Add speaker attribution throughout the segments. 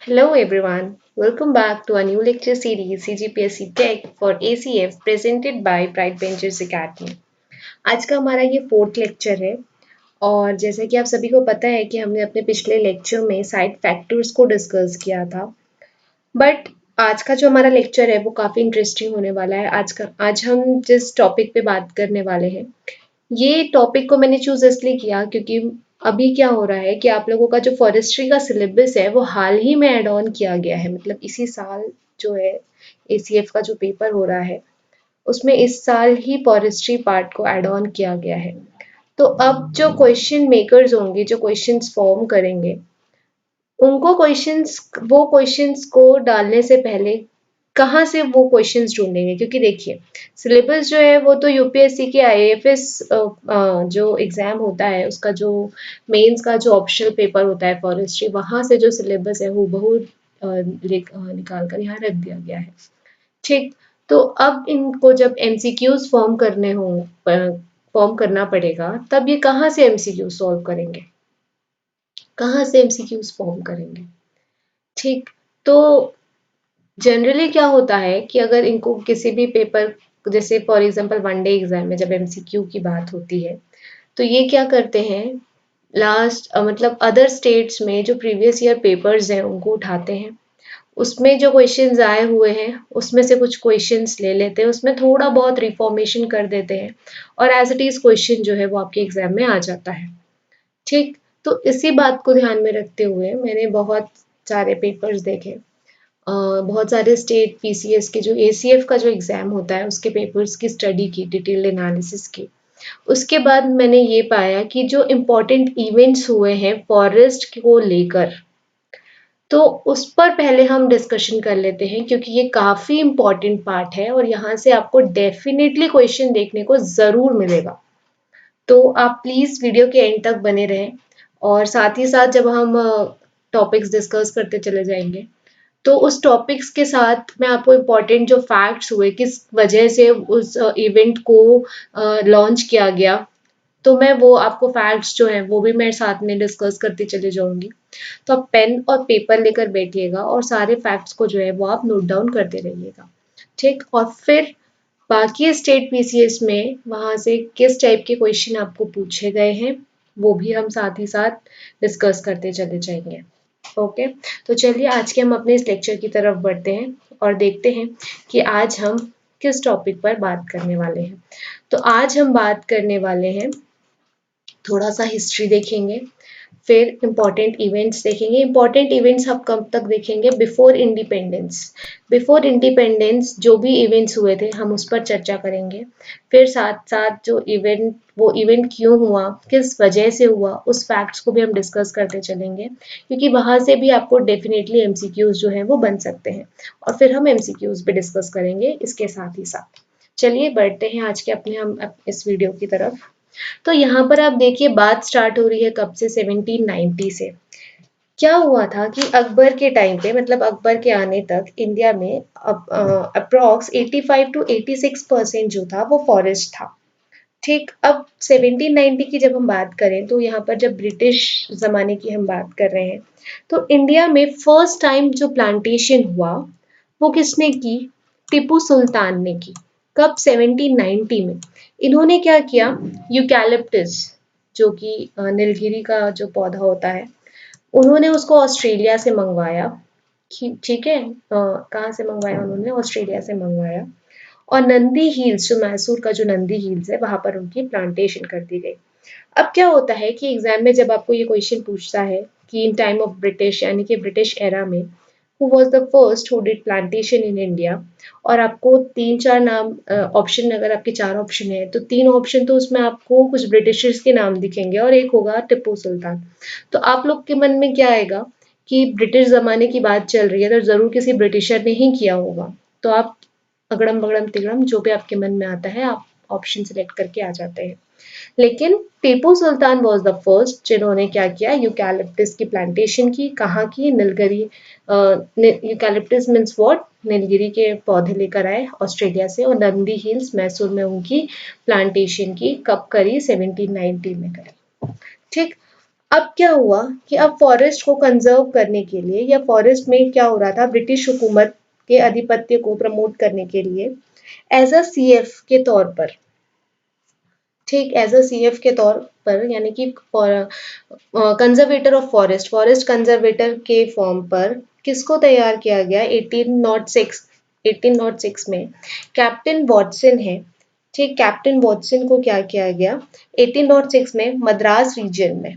Speaker 1: Hello everyone, welcome back to a new lecture series CGPSC Tech for ACF presented by Bright Ventures Academy। आज का हमारा ये fourth lecture है और जैसा कि आप सभी को पता है कि हमने अपने पिछले लेक्चर में साइड फैक्टर्स को डिस्कस किया था। बट आज का जो हमारा लेक्चर है वो काफ़ी इंटरेस्टिंग होने वाला है। आज हम जिस टॉपिक पे बात करने वाले हैं, ये टॉपिक को मैंने चूज़ इसलिए किया क्योंकि अभी क्या हो रहा है कि आप लोगों का जो फॉरेस्ट्री का सिलेबस है वो हाल ही में ऐड ऑन किया गया है। मतलब इसी साल जो है एसीएफ का जो पेपर हो रहा है उसमें इस साल ही फॉरेस्ट्री पार्ट को ऐड ऑन किया गया है। तो अब जो क्वेश्चन मेकर्स होंगे, जो क्वेश्चंस फॉर्म करेंगे, उनको क्वेश्चंस को डालने से पहले कहाँ से वो क्वेश्चंस ढूंढेंगे? क्योंकि देखिए सिलेबस जो है वो तो यूपीएससी के आईएएफएस जो एग्जाम होता है उसका जो मेंस का जो ऑप्शनल पेपर होता है फॉरेस्ट्री, वहां से जो सिलेबस है वो बहुत निकाल कर यहाँ रख दिया गया है। ठीक, तो अब इनको जब एमसीक्यूज फॉर्म करना पड़ेगा, तब ये कहाँ से एमसीक्यू सॉल्व करेंगे, कहाँ से एमसीक्यूज फॉर्म करेंगे? ठीक, तो जनरली क्या होता है कि अगर इनको किसी भी पेपर, जैसे for example one day exam में जब एमसीक्यू की बात होती है, तो ये क्या करते हैं, मतलब अदर स्टेट्स में जो प्रीवियस ईयर पेपर्स हैं उनको उठाते हैं, उसमें जो क्वेश्चंस आए हुए हैं उसमें से कुछ क्वेश्चंस ले लेते हैं, उसमें थोड़ा बहुत रिफॉर्मेशन कर देते हैं और एज इट इज क्वेश्चन जो है वो आपके एग्जाम में आ जाता है। ठीक, तो इसी बात को ध्यान में रखते हुए मैंने बहुत सारे पेपर्स देखे, बहुत सारे स्टेट पीसीएस के जो एसीएफ का जो एग्ज़ाम होता है उसके पेपर्स की स्टडी की, डिटेल्ड एनालिसिस की। उसके बाद मैंने ये पाया कि जो इम्पोर्टेंट इवेंट्स हुए हैं फॉरेस्ट को लेकर, तो उस पर पहले हम डिस्कशन कर लेते हैं क्योंकि ये काफ़ी इम्पोर्टेंट पार्ट है और यहाँ से आपको डेफिनेटली क्वेश्चन देखने को ज़रूर मिलेगा। तो आप प्लीज़ वीडियो के एंड तक बने रहें और साथ ही साथ जब हम टॉपिक्स डिस्कस करते चले जाएंगे, तो उस टॉपिक्स के साथ मैं आपको इम्पोर्टेंट जो फैक्ट्स हुए, किस वजह से उस इवेंट को लॉन्च किया गया, तो मैं वो आपको फैक्ट्स जो हैं वो भी मैं साथ में डिस्कस करती चली जाऊंगी। तो आप पेन और पेपर लेकर बैठिएगा और सारे फैक्ट्स को जो है वो आप नोट डाउन करते रहिएगा। ठीक, और फिर बाकी स्टेट पीसीएस में वहाँ से किस टाइप के क्वेश्चन आपको पूछे गए हैं वो भी हम साथ ही साथ डिस्कस करते चले जाएंगे। ओके, तो चलिए आज के हम अपने इस लेक्चर की तरफ बढ़ते हैं और देखते हैं कि आज हम किस टॉपिक पर बात करने वाले हैं। तो आज हम बात करने वाले हैं, थोड़ा सा हिस्ट्री देखेंगे, फिर इम्पॉर्टेंट इवेंट्स देखेंगे। इम्पॉर्टेंट इवेंट्स हम कब तक देखेंगे? Before independence. बिफोर इंडिपेंडेंस जो भी इवेंट्स हुए थे हम उस पर चर्चा करेंगे। फिर साथ साथ जो इवेंट, वो इवेंट क्यों हुआ, किस वजह से हुआ, उस फैक्ट्स को भी हम डिस्कस करते चलेंगे क्योंकि वहाँ से भी आपको डेफिनेटली एमसीक्यूज जो हैं वो बन सकते हैं और फिर हम एमसीक्यूज भी डिस्कस करेंगे इसके साथ ही साथ। चलिए बढ़ते हैं आज के अपने हम इस वीडियो की तरफ। तो यहाँ पर आप देखिए बात स्टार्ट हो रही है कब से? 1790 से। क्या हुआ था कि अकबर के टाइम पे, मतलब अकबर के आने तक इंडिया में अप्रॉक्स 85 टू 86% जो था वो फॉरेस्ट था। ठीक, अब 1790 की जब हम बात करें तो यहाँ पर जब ब्रिटिश ज़माने की हम बात कर रहे हैं, तो इंडिया में फर्स्ट टाइम जो प्लांटेशन हुआ वो किसने की? टीपू सुल्तान ने की। कब? 1790 में। इन्होंने क्या किया, यूकैलिप्टस जो कि नीलगिरी का जो पौधा होता है, उन्होंने उसको ऑस्ट्रेलिया से मंगवाया। ठीक है, कहाँ से मंगवाया उन्होंने? ऑस्ट्रेलिया से मंगवाया और नंदी हिल्स, जो मैसूर का जो नंदी हिल्स है वहां पर उनकी प्लांटेशन कर दी गई। अब क्या होता है कि एग्जाम में जब आपको ये क्वेश्चन पूछता है कि इन टाइम ऑफ ब्रिटिश, यानी कि ब्रिटिश एरा में, who was the first who did plantation in India, और आपको तीन चार नाम ऑप्शन, अगर आपके चार ऑप्शन है तो तीन ऑप्शन तो उसमें आपको कुछ ब्रिटिशर्स के नाम दिखेंगे और एक होगा टिप्पू सुल्तान। तो आप लोग के मन में क्या आएगा कि ब्रिटिश जमाने की बात चल रही है तो जरूर किसी ब्रिटिशर ने ही किया होगा। तो आप अगड़म बगड़म तिगड़म जो भी आपके मन में आता है आप ऑप्शन सिलेक्ट करके आ जाते हैं। लेकिन Tipu Sultan was the first जिन्होंने क्या किया, यूकैलिप्टस की प्लांटेशन की। कहाँ की? Nilgiri. Eucalyptus means what? Nilgiri के पौधे लेकर आए ऑस्ट्रेलिया से और नंदी हिल्स मैसूर में उनकी प्लांटेशन की। कब करी? 1790 में करी। ठीक, अब क्या हुआ कि अब फॉरेस्ट को कंजर्व करने के लिए या फॉरेस्ट में क्या हो रहा था, ब्रिटिश हुकूमत के आधिपत्य को प्रमोट करने के लिए एज अ सीएफ के तौर पर, ठीक, एज अ सीएफ के तौर पर, यानी कि conservator of forest, forest conservator के फॉर्म पर किसको तैयार किया गया 1806 में, कैप्टन वॉटसन है, ठीक, कैप्टन वॉटसन को क्या किया गया 1806 में मद्रास रीजन में,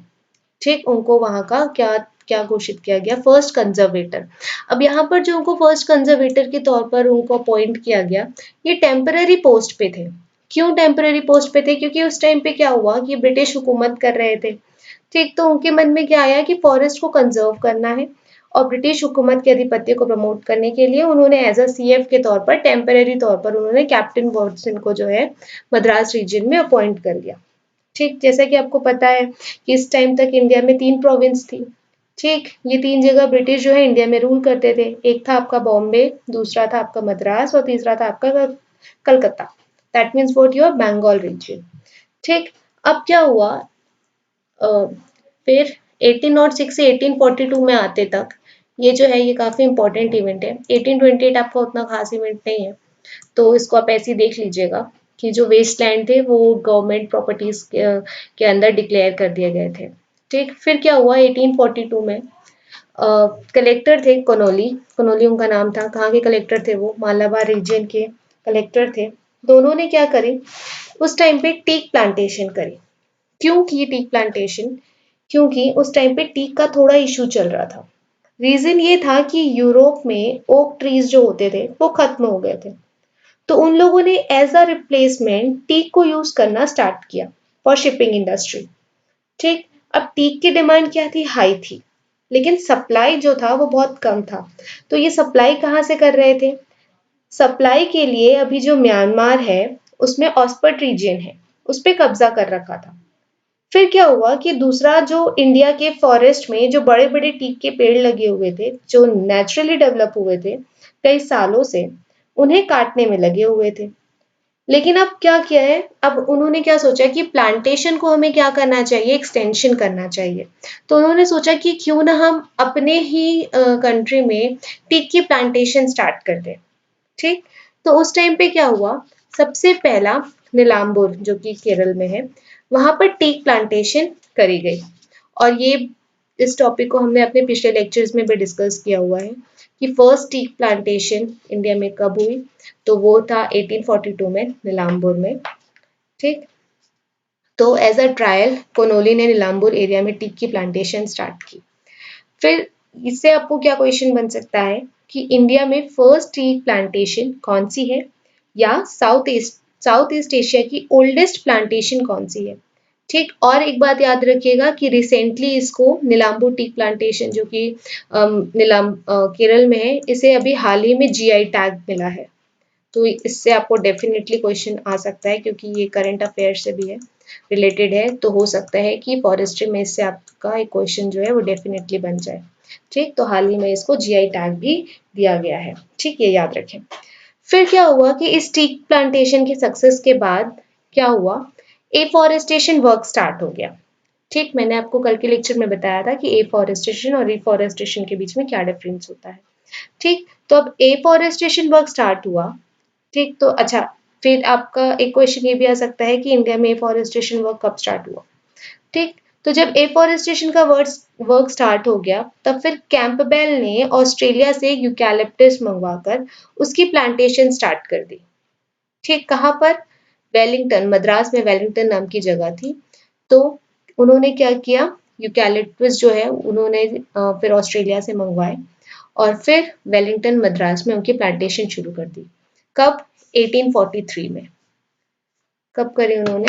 Speaker 1: ठीक, उनको वहां का क्या क्या घोषित किया गया, फर्स्ट कंजर्वेटर। अब यहाँ पर जो उनको फर्स्ट कंजर्वेटर के तौर पर उनको अपॉइंट किया गया, ये टेम्पररी पोस्ट पे थे। क्यों टेम्पररी पोस्ट पे थे? क्योंकि उस टाइम पे क्या हुआ कि ब्रिटिश हुकूमत कर रहे थे, ठीक, तो उनके मन में क्या आया कि फॉरेस्ट को कंजर्व करना है और ब्रिटिश हुकूमत के आधिपत्य को प्रमोट करने के लिए उन्होंने एज अ सीएफ के तौर पर, टेम्पररी तौर पर उन्होंने कैप्टन वॉटसन को जो है मद्रास रीजन में अपॉइंट कर लिया। ठीक, जैसा कि आपको पता है कि इस टाइम तक इंडिया में 3 प्रोविंस थी। ठीक, ये 3 जगह ब्रिटिश जो है इंडिया में रूल करते थे। एक था आपका बॉम्बे, दूसरा था आपका मद्रास और तीसरा था आपका Calcutta. That means what your Bengal region. ठीक, अब क्या हुआ फिर 1806 से 1842 में आते तक ये जो है ये काफी इंपॉर्टेंट इवेंट है। 1828 आपका उतना खास इवेंट नहीं है, तो इसको आप ऐसे ही देख लीजिएगा कि जो वेस्ट लैंड थे वो गवर्नमेंट प्रॉपर्टीज के अंदर डिक्लेयर कर दिए गए थे। ठीक, फिर क्या हुआ 1842 में कलेक्टर थे कनौली, कनौली उनका नाम था। कहाँ के कलेक्टर थे वो? मालाबार रीजन के कलेक्टर थे। दोनों ने क्या करी उस टाइम पे, टीक प्लांटेशन करी। क्यों की टीक प्लांटेशन? क्योंकि उस टाइम पे टीक का थोड़ा इशू चल रहा था। रीजन ये था कि यूरोप में ओक ट्रीज जो होते थे वो खत्म हो गए थे, तो उन लोगों ने एज अ रिप्लेसमेंट टीक को यूज करना स्टार्ट किया फॉर शिपिंग इंडस्ट्री। ठीक, अब टीक की डिमांड क्या थी? हाई थी, लेकिन सप्लाई जो था वो बहुत कम था। तो ये सप्लाई कहाँ से कर रहे थे? सप्लाई के लिए अभी जो म्यांमार है उसमें ऑस्पर्ट रीजन है, उस पर कब्जा कर रखा था। फिर क्या हुआ कि दूसरा जो इंडिया के फॉरेस्ट में जो बड़े बड़े टीक के पेड़ लगे हुए थे, जो नेचुरली डेवलप हुए थे कई सालों से, उन्हें काटने में लगे हुए थे। लेकिन अब क्या किया है, अब उन्होंने क्या सोचा कि प्लांटेशन को हमें क्या करना चाहिए, एक्सटेंशन करना चाहिए। तो उन्होंने सोचा कि क्यों ना हम अपने ही कंट्री में टीक की प्लांटेशन स्टार्ट कर दें। ठीक, तो उस टाइम पे क्या हुआ, सबसे पहला नीलाम्बूर जो कि केरल में है, वहां पर टीक प्लांटेशन करी गई। और ये इस टॉपिक को हमने अपने पिछले लेक्चर्स में भी डिस्कस किया हुआ है कि फर्स्ट टी प्लांटेशन इंडिया में कब हुई, तो वो था 1842 में नीलाम्बूर में। ठीक, तो एज अ ट्रायल कोनोली ने नीलाम्बूर एरिया में टी की प्लांटेशन स्टार्ट की। फिर इससे आपको क्या क्वेश्चन बन सकता है कि इंडिया में फर्स्ट टी प्लांटेशन कौन सी है, या साउथ ईस्ट एशिया की ओल्डेस्ट प्लांटेशन कौन सी है। ठीक, और एक बात याद रखिएगा कि रिसेंटली इसको नीलाम्बूर टी प्लांटेशन जो कि केरल में है, इसे अभी हाल ही में जीआई टैग मिला है। तो इससे आपको डेफिनेटली क्वेश्चन आ सकता है, क्योंकि ये करंट अफेयर से भी है, रिलेटेड है, तो हो सकता है कि फॉरेस्ट्री में इससे आपका एक क्वेश्चन जो है वो डेफिनेटली बन जाए। ठीक, तो हाल ही में इसको जीआई टैग भी दिया गया है। ठीक, ये याद रखें। फिर क्या हुआ कि इस टी प्लांटेशन के सक्सेस के बाद क्या हुआ, एफॉरेस्टेशन वर्क स्टार्ट हो गया। ठीक, मैंने आपको कल के लेक्चर में बताया था कि एफॉरेस्टेशन और रिफॉरेस्टेशन के बीच में क्या डिफरेंस होता है। ठीक, तो अब एफॉरेस्टेशन वर्क स्टार्ट हुआ। ठीक, तो अच्छा, फिर आपका एक क्वेश्चन ये भी आ सकता है कि इंडिया में एफॉरेस्टेशन वर्क कब स्टार्ट हुआ। ठीक, तो जब एफॉरेस्टेशन का वर्क स्टार्ट हो गया, तब फिर कैंपबेल ने ऑस्ट्रेलिया से यूकैलिप्टस मंगवाकर उसकी प्लांटेशन स्टार्ट कर दी। ठीक, कहाँ पर? वेलिंगटन, मद्रास में वेलिंगटन नाम की जगह थी। तो उन्होंने क्या किया, यूकैलिप्टस जो है उन्होंने फिर ऑस्ट्रेलिया से मंगवाए और फिर वेलिंगटन मद्रास में उनकी प्लांटेशन शुरू कर दी। कब? 1843 में। कब करी उन्होंने?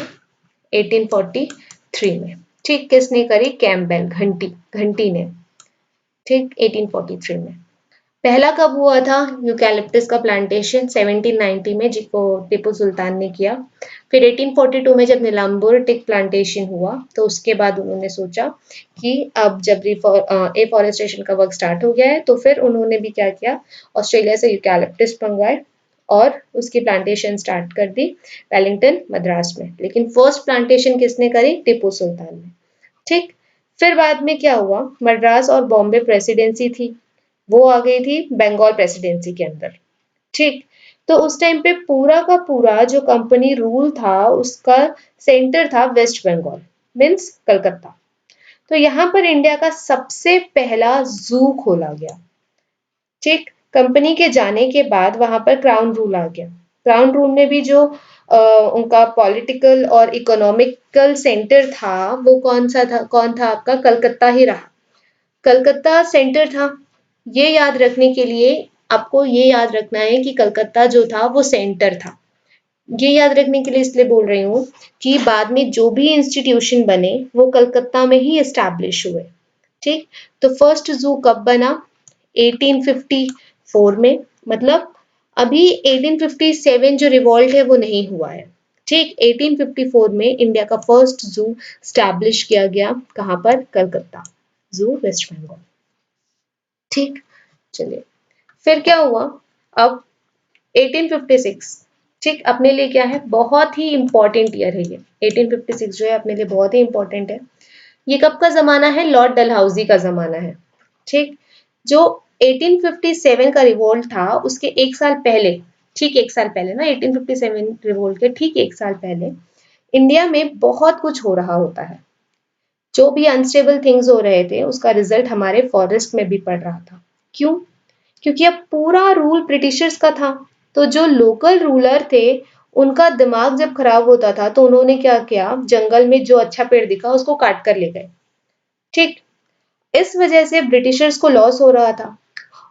Speaker 1: 1843 में। ठीक, किसने करी? कैम्पबेल, घंटी घंटी ने। ठीक, 1843 में। पहला कब हुआ था यूकैलिप्टस का प्लांटेशन? 1790 में, जिसको टीपू सुल्तान ने किया। फिर 1842 में जब नीलाम्बूर टिक प्लांटेशन हुआ, तो उसके बाद उन्होंने सोचा कि अब जब एफॉरेस्टेशन का वर्क स्टार्ट हो गया है, तो फिर उन्होंने भी क्या किया, ऑस्ट्रेलिया से यूकैलिप्टस मंगवाए और उसकी प्लांटेशन स्टार्ट कर दी वेलिंगटन मद्रास में। लेकिन फर्स्ट प्लांटेशन किसने करी? टीपू सुल्तान ने। ठीक, फिर बाद में क्या हुआ, मद्रास और बॉम्बे प्रेसिडेंसी थी, वो आ गई थी बंगाल प्रेसिडेंसी के अंदर। ठीक, तो उस टाइम पे पूरा का पूरा जो कंपनी रूल था उसका सेंटर था वेस्ट बंगाल, मीन्स कलकत्ता। तो यहाँ पर इंडिया का सबसे पहला जू खोला गया। ठीक, कंपनी के जाने के बाद वहां पर क्राउन रूल आ गया। क्राउन रूल में भी जो उनका पॉलिटिकल और इकोनॉमिकल सेंटर था वो कौन सा था, कौन था आपका, कलकत्ता ही रहा। कलकत्ता सेंटर था। ये याद रखने के लिए आपको ये याद रखना है कि कलकत्ता जो था वो सेंटर था। ये याद रखने के लिए इसलिए बोल रही हूँ कि बाद में जो भी इंस्टीट्यूशन बने वो कलकत्ता में ही एस्टैब्लिश हुए। ठीक, तो फर्स्ट जू कब बना, 1854 में, मतलब अभी 1857 जो रिवॉल्ट है वो नहीं हुआ है। ठीक, 1854 में इंडिया का फर्स्ट जू स्टैब्लिश किया गया, कहाँ पर, कलकत्ता जू, वेस्ट बंगाल। ठीक, चलिए फिर क्या हुआ, अब 1856, ठीक, अपने लिए क्या है, बहुत ही इंपॉर्टेंट ईयर है ये। 1856 जो है अपने लिए बहुत ही इंपॉर्टेंट है। ये कब का जमाना है, लॉर्ड डलहौजी का जमाना है। ठीक, जो 1857 का रिवोल्ट था उसके एक साल पहले, ठीक एक साल पहले ना, 1857 रिवोल्ट के ठीक एक साल पहले इंडिया में बहुत कुछ हो रहा होता है। जो भी अनस्टेबल थिंग्स हो रहे थे उसका रिजल्ट हमारे फॉरेस्ट में भी पड़ रहा था। क्यों, क्योंकि अब पूरा रूल ब्रिटिशर्स का था। तो जो लोकल रूलर थे उनका दिमाग जब खराब होता था तो उन्होंने क्या किया, जंगल में जो अच्छा पेड़ दिखा उसको काट कर ले गए। ठीक, इस वजह से ब्रिटिशर्स को लॉस हो रहा था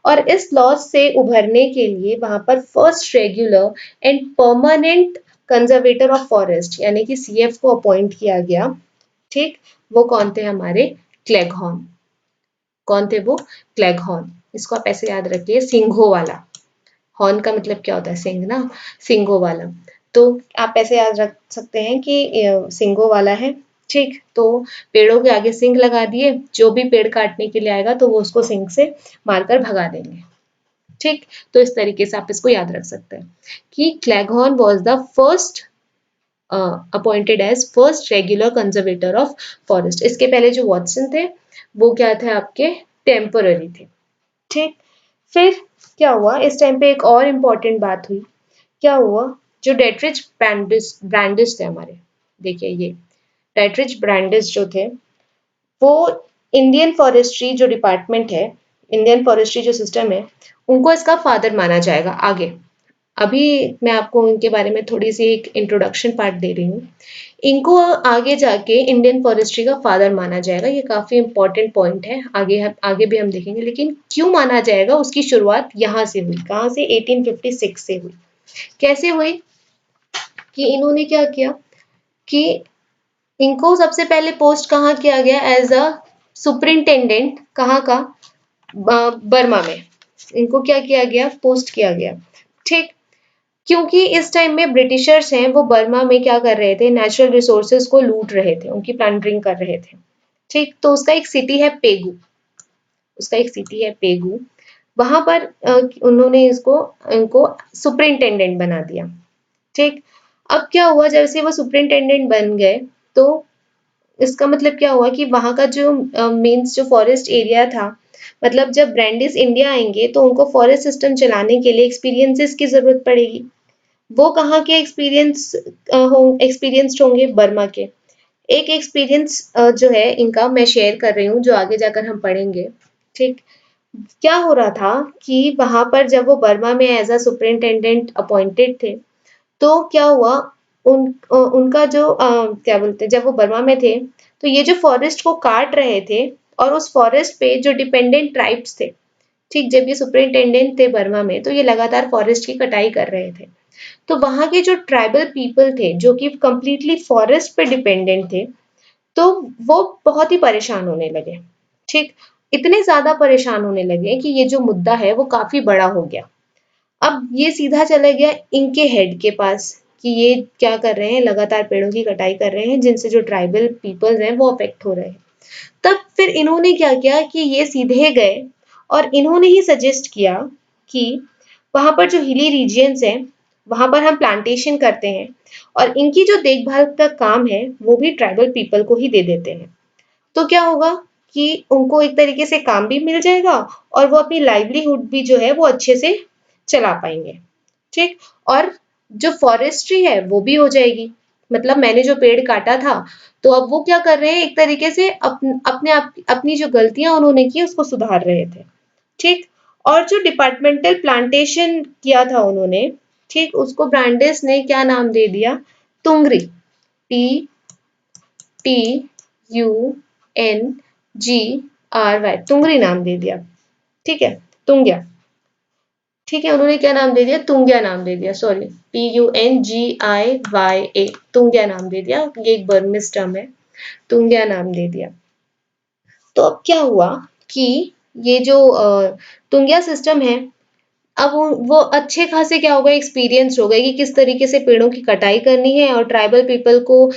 Speaker 1: और इस लॉस से उभरने के लिए वहां पर first regular and permanent conservator of forest यानी कि सीएफ को अपॉइंट किया गया। ठीक, वो कौन थे, हमारे क्लेगहॉर्न। कौन थे वो, क्लेगहॉर्न। इसको आप ऐसे याद रखिए, सिंघों वाला। हॉर्न का मतलब क्या होता है, सिंह ना, सिंगों वाला। तो आप ऐसे याद रख सकते हैं कि सिंगों वाला है। ठीक, तो पेड़ों के आगे सिंग लगा दिए, जो भी पेड़ काटने के लिए आएगा तो वो उसको सिंग से मारकर भगा देंगे। ठीक, तो इस तरीके से आप इसको याद रख सकते हैं कि Cleghorn was the first appointed as first regular conservator of forest. इसके पहले जो वॉटसन थे वो क्या थे, आपके टेम्पररी थे। ठीक, फिर क्या हुआ, इस टाइम पे एक और इम्पोर्टेंट बात हुई। क्या हुआ, जो डेट्रिच ब्रांडिस थे हमारे, देखिए ये डेट्रिच ब्रांडिस जो थे वो इंडियन फॉरेस्ट्री जो डिपार्टमेंट है, इंडियन फॉरेस्ट्री जो सिस्टम है, उनको इसका फादर माना जाएगा आगे। अभी मैं आपको इनके बारे में थोड़ी सी एक इंट्रोडक्शन पार्ट दे रही हूँ। इनको आगे जाके इंडियन फॉरेस्ट्री का फादर माना जाएगा। ये काफी इंपॉर्टेंट पॉइंट है, आगे भी हम देखेंगे। लेकिन क्यों माना जाएगा, उसकी शुरुआत यहाँ से हुई। कहाँ से, 1856 से हुई। कैसे हुई, कि इन्होंने क्या किया कि इनको सबसे पहले पोस्ट कहाँ किया गया, एज अ सुपरिंटेंडेंट, कहाँ का, बर्मा में। इनको क्या किया गया, पोस्ट किया गया। ठीक, क्योंकि इस टाइम में ब्रिटिशर्स हैं वो बर्मा में क्या कर रहे थे, नेचुरल रिसोर्सेज को लूट रहे थे, उनकी प्लंडरिंग कर रहे थे। ठीक, तो उसका एक सिटी है पेगू, उसका एक सिटी है पेगू, वहां पर उन्होंने इसको इनको सुपरिंटेंडेंट बना दिया। ठीक, अब क्या हुआ, जब से वो सुपरिंटेंडेंट बन गए तो इसका मतलब क्या हुआ कि वहां का जो मीन्स जो फॉरेस्ट एरिया था, मतलब जब ब्रांडिस इंडिया आएंगे तो उनको फॉरेस्ट सिस्टम चलाने के लिए एक्सपीरियंसेस की जरूरत पड़ेगी। वो कहाँ के एक्सपीरियंस्ड होंगे, बर्मा के। एक एक्सपीरियंस जो है इनका मैं शेयर कर रही हूँ, जो आगे जाकर हम पढ़ेंगे। ठीक, क्या हो रहा था कि वहां पर जब वो बर्मा में एज अ सुपरिंटेंडेंट अपॉइंटेड थे तो क्या हुआ, उनका जो क्या बोलते हैं, जब वो बर्मा में थे तो ये जो फॉरेस्ट को काट रहे थे और उस फॉरेस्ट पे जो डिपेंडेंट ट्राइब्स थे, ठीक, जब ये सुपरिंटेंडेंट थे बर्मा में तो ये लगातार फॉरेस्ट की कटाई कर रहे थे। तो वहां के जो ट्राइबल पीपल थे जो कि कंप्लीटली फॉरेस्ट पे डिपेंडेंट थे, तो वो बहुत ही परेशान होने लगे। ठीक, इतने ज्यादा परेशान होने लगे कि ये जो मुद्दा है वो काफी बड़ा हो गया। अब ये सीधा चला गया इनके हेड के पास कि ये क्या कर रहे हैं, लगातार पेड़ों की कटाई कर रहे हैं जिनसे जो ट्राइबल पीपल्स हैं वो अफेक्ट हो रहे हैं। तब फिर इन्होंने क्या किया कि ये सीधे गए और इन्होंने ही सजेस्ट किया कि वहां पर जो हिली रीजियंस हैं वहां पर हम प्लांटेशन करते हैं और इनकी जो देखभाल का काम है वो भी ट्राइबल पीपल को ही दे देते हैं। तो क्या होगा कि उनको एक तरीके से काम भी मिल जाएगा और वो अपनी लाइवलीहुड भी जो है वो अच्छे से चला पाएंगे। ठीक। और जो फॉरेस्ट्री है वो भी हो जाएगी, मतलब मैंने जो पेड़ काटा था तो अब वो क्या कर रहे हैं, एक तरीके से अपने आप अपनी जो गलतियां उन्होंने की उसको सुधार रहे थे। ठीक। और जो डिपार्टमेंटल प्लांटेशन किया था उन्होंने, ठीक, उसको ब्रांडिस ने क्या नाम दे दिया, तुंगरी, TTUNGRY, तुंगरी नाम दे दिया। ठीक है, तुंग्या। ठीक है, उन्होंने क्या नाम दे दिया, तुंग्या नाम दे दिया, सॉरी, TUNGIYA, तुंग्या नाम दे दिया, ये एक बर्मिस टर्म है, तुंग्या नाम दे दिया। तो अब क्या हुआ कि ये जो तुंग्या सिस्टम है, अब वो अच्छे खासे क्या हो गए, एक्सपीरियंस हो गए कि किस तरीके से पेड़ों की कटाई करनी है और ट्राइबल पीपल को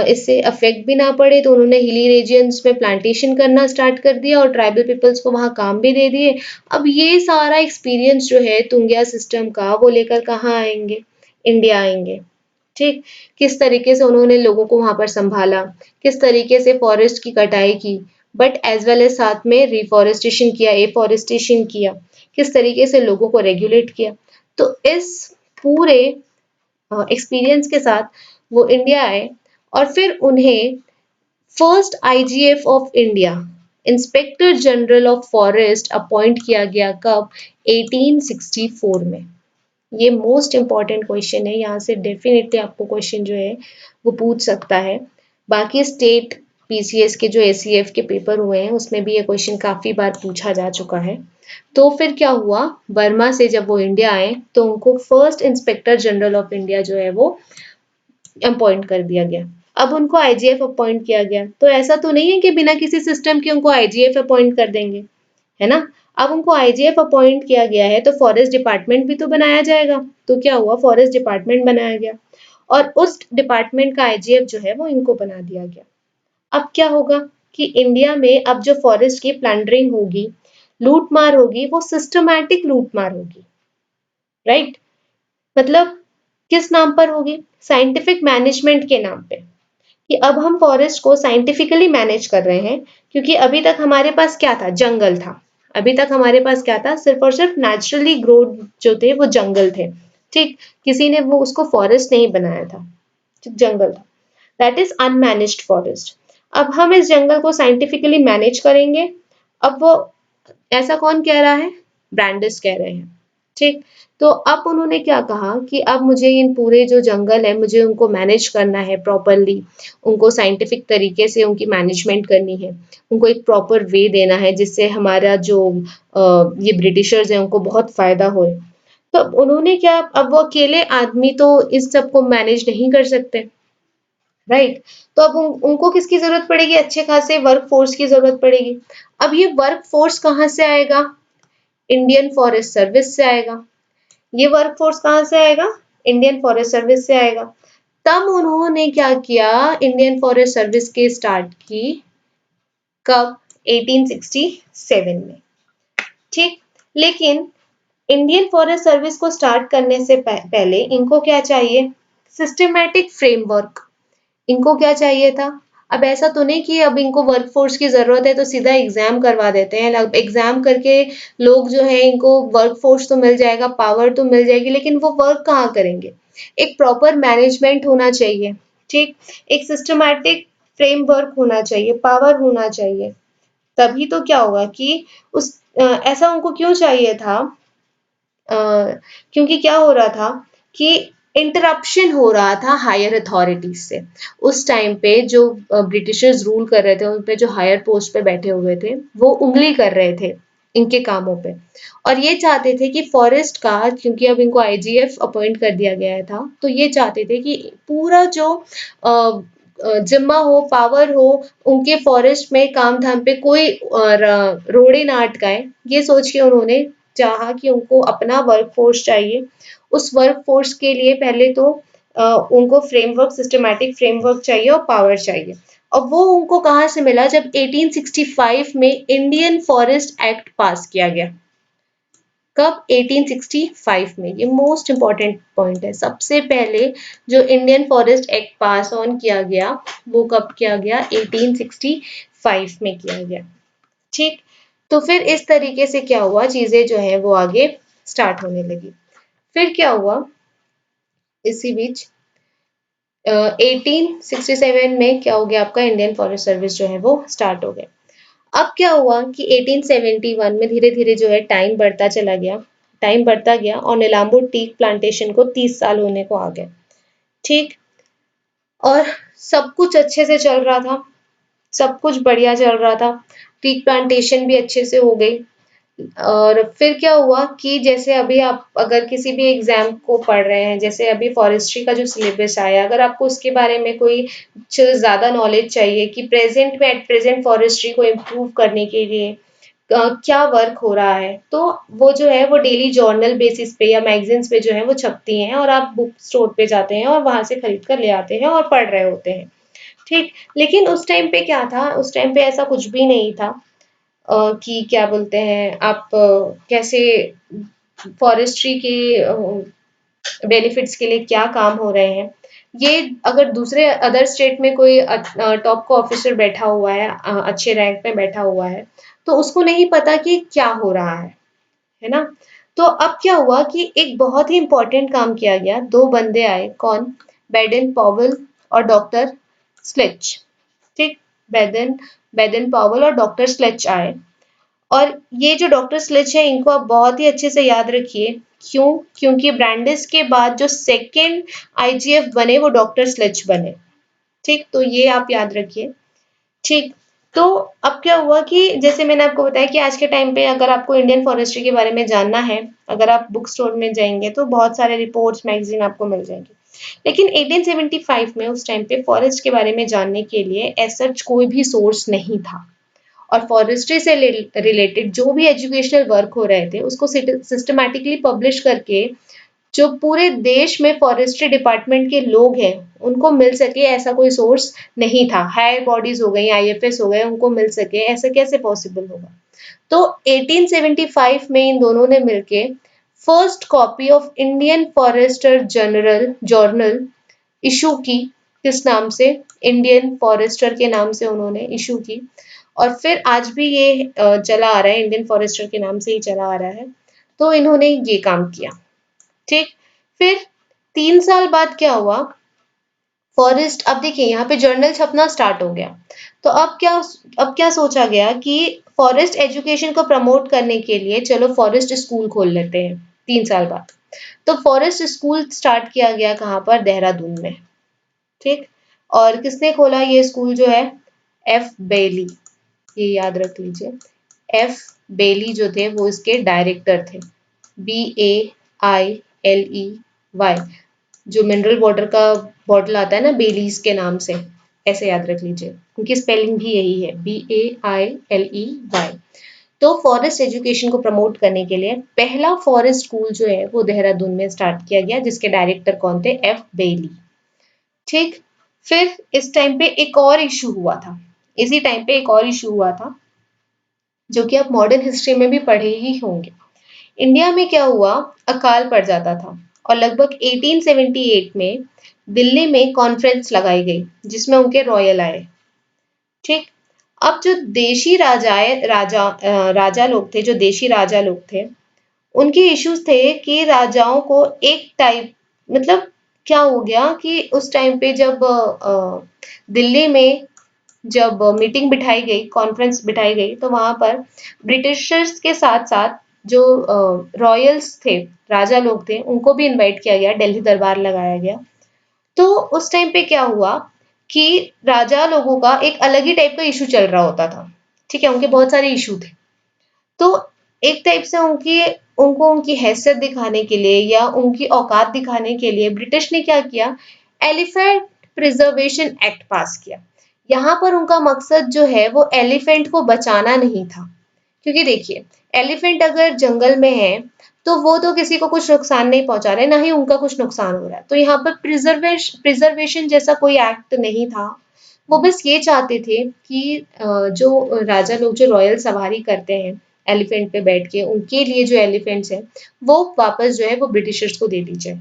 Speaker 1: इससे अफेक्ट भी ना पड़े, तो उन्होंने हिली रीजियंस में प्लांटेशन करना स्टार्ट कर दिया और ट्राइबल पीपल्स को वहां काम भी दे दिए। अब ये सारा एक्सपीरियंस जो है तुंगिया सिस्टम का, वो लेकर कहाँ आएंगे, इंडिया आएंगे। ठीक। किस तरीके से उन्होंने लोगों को वहां पर संभाला, किस तरीके से फॉरेस्ट की कटाई की, बट एज वेल एज साथ में रिफॉरेस्टेशन किया, एफॉरेस्टेशन किया, किस तरीके से लोगों को रेगुलेट किया। तो इस पूरे एक्सपीरियंस के साथ वो इंडिया आए और फिर उन्हें first IGF of India, inspector general of forest appoint किया गया, कब, 1864 में। ये मोस्ट इंपॉर्टेंट क्वेश्चन है, यहाँ से डेफिनेटली आपको क्वेश्चन जो है वो पूछ सकता है। बाकी स्टेट पीसीएस के जो एसीएफ के पेपर हुए हैं उसमें भी ये क्वेश्चन काफी बार पूछा जा चुका है। तो फिर क्या हुआ, बर्मा से जब वो इंडिया आए तो उनको first inspector general of India जो है वो अपॉइंट कर दिया गया। अब उनको आईजीएफ अपॉइंट किया गया, तो ऐसा तो नहीं है कि बिना किसी सिस्टम के उनको आईजीएफ अपॉइंट कर देंगे, है ना। अब उनको आईजीएफ अपॉइंट किया गया है तो फॉरेस्ट डिपार्टमेंट भी तो बनाया जाएगा। तो क्या हुआ, फॉरेस्ट डिपार्टमेंट बनाया गया और उस डिपार्टमेंट का आईजीएफ जो है वो इनको बना दिया गया। अब क्या होगा कि इंडिया में अब जो फॉरेस्ट की प्लैंडरिंग होगी, लूटमार होगी, वो सिस्टमैटिक लूटमार होगी, राइट। मतलब किस नाम पर होगी, साइंटिफिक मैनेजमेंट के नाम पे, कि अब हम फॉरेस्ट को साइंटिफिकली मैनेज कर रहे हैं। क्योंकि अभी तक हमारे पास क्या था, जंगल था। अभी तक हमारे पास क्या था, सिर्फ और सिर्फ नेचुरली ग्रो जो थे वो जंगल थे। ठीक, किसी ने वो उसको फॉरेस्ट नहीं बनाया था, जंगल था, दैट इज अनमैनेज्ड फॉरेस्ट। अब हम इस जंगल को साइंटिफिकली मैनेज करेंगे। अब वो ऐसा कौन कह रहा है, ब्रांडिस कह रहे हैं। ठीक। तो अब उन्होंने क्या कहा कि अब मुझे इन पूरे जो जंगल है मुझे उनको मैनेज करना है प्रॉपरली, उनको साइंटिफिक तरीके से उनकी मैनेजमेंट करनी है, उनको एक प्रॉपर वे देना है जिससे हमारा जो ये ब्रिटिशर्स हैं उनको बहुत फायदा होए। तो उन्होंने क्या, अब वो अकेले आदमी तो इस सब को मैनेज नहीं कर सकते, राइट। तो अब उनको किसकी जरूरत पड़ेगी, अच्छे खासे वर्क फोर्स की जरूरत पड़ेगी। अब ये वर्क फोर्स कहाँ से आएगा, इंडियन फॉरेस्ट सर्विस से आएगा। ये वर्क फोर्स कहाँ से आएगा, इंडियन फॉरेस्ट सर्विस से आएगा। तब उन्होंने क्या किया, इंडियन फॉरेस्ट सर्विस के स्टार्ट की, कब, 1867 में। ठीक। लेकिन इंडियन फॉरेस्ट सर्विस को स्टार्ट करने से पहले इनको क्या चाहिए, सिस्टमैटिक फ्रेमवर्क। इनको क्या चाहिए था, अब ऐसा तो नहीं कि अब इनको वर्कफोर्स की जरूरत है तो सीधा एग्जाम करवा देते हैं, एग्जाम करके लोग जो है इनको वर्कफोर्स तो मिल जाएगा, पावर तो मिल जाएगी, लेकिन वो वर्क कहाँ करेंगे। एक प्रॉपर मैनेजमेंट होना चाहिए। ठीक। एक सिस्टमैटिक फ्रेमवर्क होना चाहिए, पावर होना चाहिए, तभी तो क्या होगा कि उस ऐसा उनको क्यों चाहिए था, अ, क्योंकि क्या हो रहा था कि इंटरप्शन हो रहा था हायर अथॉरिटीज से। उस टाइम पे जो ब्रिटिशर्स रूल कर रहे थे, उन पे जो हायर पोस्ट पे बैठे हुए थे वो उंगली कर रहे थे इनके कामों पे, और ये चाहते थे कि फॉरेस्ट का, क्योंकि अब इनको आईजीएफ अपॉइंट कर दिया गया था, तो ये चाहते थे कि पूरा जो जिम्मा हो, पावर हो, उनके फॉरेस्ट में काम धाम पे कोई रोड़े ना अटकाए। ये सोच के उन्होंने चाहा कि उनको अपना वर्क फोर्स चाहिए। उस वर्क फोर्स के लिए पहले तो उनको फ्रेमवर्क, सिस्टमैटिक फ्रेमवर्क चाहिए और पावर चाहिए। और वो उनको कहाँ से मिला, जब 1865 में इंडियन फॉरेस्ट एक्ट पास किया गया। कब? 1865 में। ये मोस्ट इम्पॉर्टेंट पॉइंट है। सबसे पहले जो Indian forest act pass on किया गया वो कब किया गया? 1865 में किया गया। ठीक, तो फिर इस तरीके से क्या हुआ, चीजें जो है वो आगे स्टार्ट होने लगी। फिर क्या हुआ इसी बीच 1867 में क्या हो गया आपका? इंडियन फॉरेस्ट सर्विस जो है वो स्टार्ट हो गया। अब क्या हुआ कि 1871 में धीरे धीरे जो है टाइम बढ़ता चला गया, टाइम बढ़ता गया और नीलाम्बूर टीक प्लांटेशन को 30 साल होने को आ गए। ठीक, और सब कुछ अच्छे से चल रहा था, सब कुछ बढ़िया चल रहा था, टीक प्लांटेशन भी अच्छे से हो गई। और फिर क्या हुआ कि जैसे अभी आप अगर किसी भी एग्जाम को पढ़ रहे हैं, जैसे अभी फॉरेस्ट्री का जो सिलेबस आया, अगर आपको उसके बारे में कोई ज्यादा नॉलेज चाहिए कि प्रेजेंट में एट प्रेजेंट फॉरेस्ट्री को इम्प्रूव करने के लिए क्या वर्क हो रहा है, तो वो जो है वो डेली जर्नल बेसिस पे या मैगजीन्स पे जो है वो छपती हैं और आप बुक स्टोर पे जाते हैं और वहां से खरीद कर ले आते हैं और पढ़ रहे होते हैं। ठीक, लेकिन उस टाइम पे क्या था, उस टाइम पे ऐसा कुछ भी नहीं था कि क्या बोलते हैं आप कैसे फॉरेस्ट्री के बेनिफिट्स के लिए क्या काम हो रहे हैं। ये अगर दूसरे अदर स्टेट में कोई टॉप का ऑफिसर बैठा हुआ है, अच्छे रैंक में बैठा हुआ है, तो उसको नहीं पता कि क्या हो रहा है ना। तो अब क्या हुआ कि एक बहुत ही इंपॉर्टेंट काम किया गया, दो बंदे आए, कौन? बेडन पॉवल और डॉक्टर स्लेच। ठीक, बेडन बेडन पॉवल और डॉक्टर स्लेच आए। और ये जो डॉक्टर स्लेच है इनको आप बहुत ही अच्छे से याद रखिए। क्यों? क्योंकि ब्रांडिस के बाद जो सेकेंड आईजीएफ बने वो डॉक्टर स्लेच बने। ठीक, तो ये आप याद रखिए। ठीक, तो अब क्या हुआ कि जैसे मैंने आपको बताया कि आज के टाइम पे अगर आपको इंडियन फॉरेस्ट्री के बारे में जानना है, अगर आप बुक स्टोर में जाएंगे तो बहुत सारे रिपोर्ट्स मैगजीन आपको मिल जाएंगे। लेकिन 1875 में उस टाइम पे फॉरेस्ट के बारे में जानने के लिए ऐसा कोई भी सोर्स नहीं था। और फॉरेस्ट्री से रिलेटेड जो भी एजुकेशनल वर्क हो रहे थे उसको सिस्टमैटिकली पब्लिश करके जो पूरे देश में फॉरेस्ट्री डिपार्टमेंट के लोग हैं उनको मिल सके, ऐसा कोई सोर्स नहीं था। हायर बॉडीज हो गई, आईएफएस हो गए, उनको मिल सके, ऐसा कैसे पॉसिबल होगा? तो 1875 में इन दोनों ने मिलके first copy of Indian forester general journal issue की। किस नाम से? इंडियन फॉरेस्टर के नाम से उन्होंने इशू की। और फिर आज भी ये चला आ रहा है, इंडियन फॉरेस्टर के नाम से ही चला आ रहा है। तो इन्होंने ये काम किया। ठीक, फिर 3 साल बाद क्या हुआ? फॉरेस्ट, अब देखिए यहाँ पे जर्नल छपना स्टार्ट हो गया। तो अब क्या सोचा गया कि फॉरेस्ट एजुकेशन को प्रमोट करने के लिए चलो फॉरेस्ट स्कूल खोल लेते हैं 3 साल बाद। तो फॉरेस्ट स्कूल स्टार्ट किया गया कहाँ पर? देहरादून में। ठीक, और किसने खोला ये स्कूल जो है? एफ बेली, ये याद रख लीजिए। एफ बेली जो थे वो इसके डायरेक्टर थे। BAILEY, जो मिनरल वाटर का बॉटल आता है ना बेलीज के नाम से, ऐसे याद रख लीजिए, उनकी स्पेलिंग भी यही है, BAILEY। तो फॉरेस्ट एजुकेशन को प्रमोट करने के लिए पहला फॉरेस्ट स्कूल जो है वो देहरादून में स्टार्ट किया गया, जिसके डायरेक्टर कौन थे? एफ बेली। ठीक, फिर इस टाइम पे एक और इशू हुआ था, इसी टाइम पे एक और इशू हुआ था जो कि आप मॉडर्न हिस्ट्री में भी पढ़े ही होंगे। इंडिया में क्या हुआ? अकाल पड़ जाता था और लगभग 1878 में दिल्ली में कॉन्फ्रेंस लगाई गई जिसमें उनके रॉयल आए। ठीक, अब जो देशी राजा लोग थे, जो देशी राजा लोग थे, उनके इश्यूज थे कि राजाओं को एक टाइप, मतलब क्या हो गया कि उस टाइम पे जब दिल्ली में जब मीटिंग बिठाई गई, कॉन्फ्रेंस बिठाई गई, तो वहां पर ब्रिटिशर्स के साथ साथ जो रॉयल्स थे, राजा लोग थे, उनको भी इनवाइट किया गया, दिल्ली दरबार लगाया गया। तो उस टाइम पे क्या हुआ कि राजा लोगों का एक अलग ही टाइप का इशू चल रहा होता था। ठीक है, उनके बहुत सारे इशू थे। तो एक टाइप से उनको उनकी हैसियत दिखाने के लिए या उनकी औकात दिखाने के लिए ब्रिटिश ने क्या किया? एलिफेंट प्रिजर्वेशन एक्ट पास किया। यहाँ पर उनका मकसद जो है वो एलिफेंट को बचाना नहीं था, क्योंकि देखिए एलिफेंट अगर जंगल में है तो वो तो किसी को कुछ नुकसान नहीं पहुंचा रहे, ना ही उनका कुछ नुकसान हो रहा है। तो यहाँ पर प्रिजर्वेशन जैसा कोई एक्ट नहीं था। वो बस ये चाहते थे कि जो राजा लोग जो रॉयल सवारी करते हैं एलिफेंट पे बैठ के, उनके लिए जो एलिफेंट्स हैं वो वापस जो है वो ब्रिटिशर्स को दे दी जाए।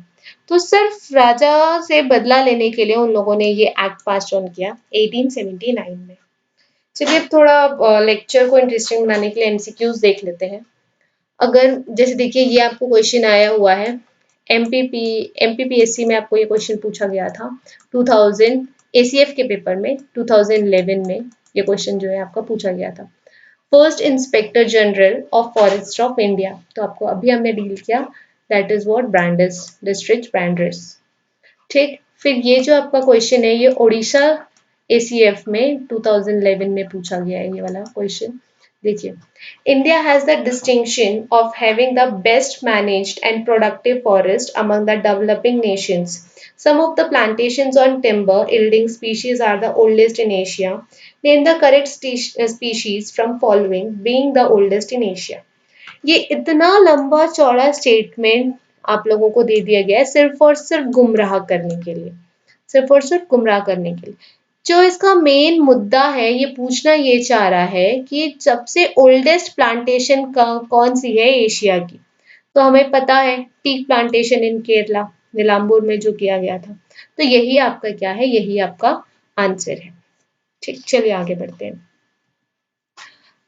Speaker 1: तो सिर्फ राजा से बदला लेने के लिए उन लोगों ने ये एक्ट पास ऑन किया 1879 में। चलिए अब थोड़ा लेक्चर को इंटरेस्टिंग बनाने के लिए एमसीक्यूज देख लेते हैं। अगर जैसे देखिए ये आपको क्वेश्चन आया हुआ है एमपीपी एमपीपीएससी में, आपको ये क्वेश्चन पूछा गया था 2000 एसीएफ के पेपर में 2011 में ये क्वेश्चन जो है आपका पूछा गया था। First inspector general of forest of India, तो आपको अभी हमने डील किया, that is what Brandeis, district Brandeis. ठीक, फिर ये जो आपका क्वेश्चन है ये ओडिशा एसीएफ में 2011 में पूछा गया है ये वाला क्वेश्चन। देखिए, India has the distinction of having the best managed and productive forest among the developing nations. Some of the plantations on timber yielding species are the oldest in Asia. Name the correct species from following being the oldest in Asia. ये इतना लंबा चौड़ा statement आप लोगों को दे दिया गया है सिर्फ और सिर्फ गुमराह करने के लिए, सिर्फ और सिर्फ गुमराह करने के लिए। जो इसका मेन मुद्दा है ये पूछना ये चाह रहा है कि सबसे ओल्डेस्ट प्लांटेशन कौन सी है एशिया की, तो हमें पता है tea plantation in Kerala, Nilambur में जो किया गया था। तो यही आपका क्या है, यही आपका आंसर है। ठीक, चलिए आगे बढ़ते हैं।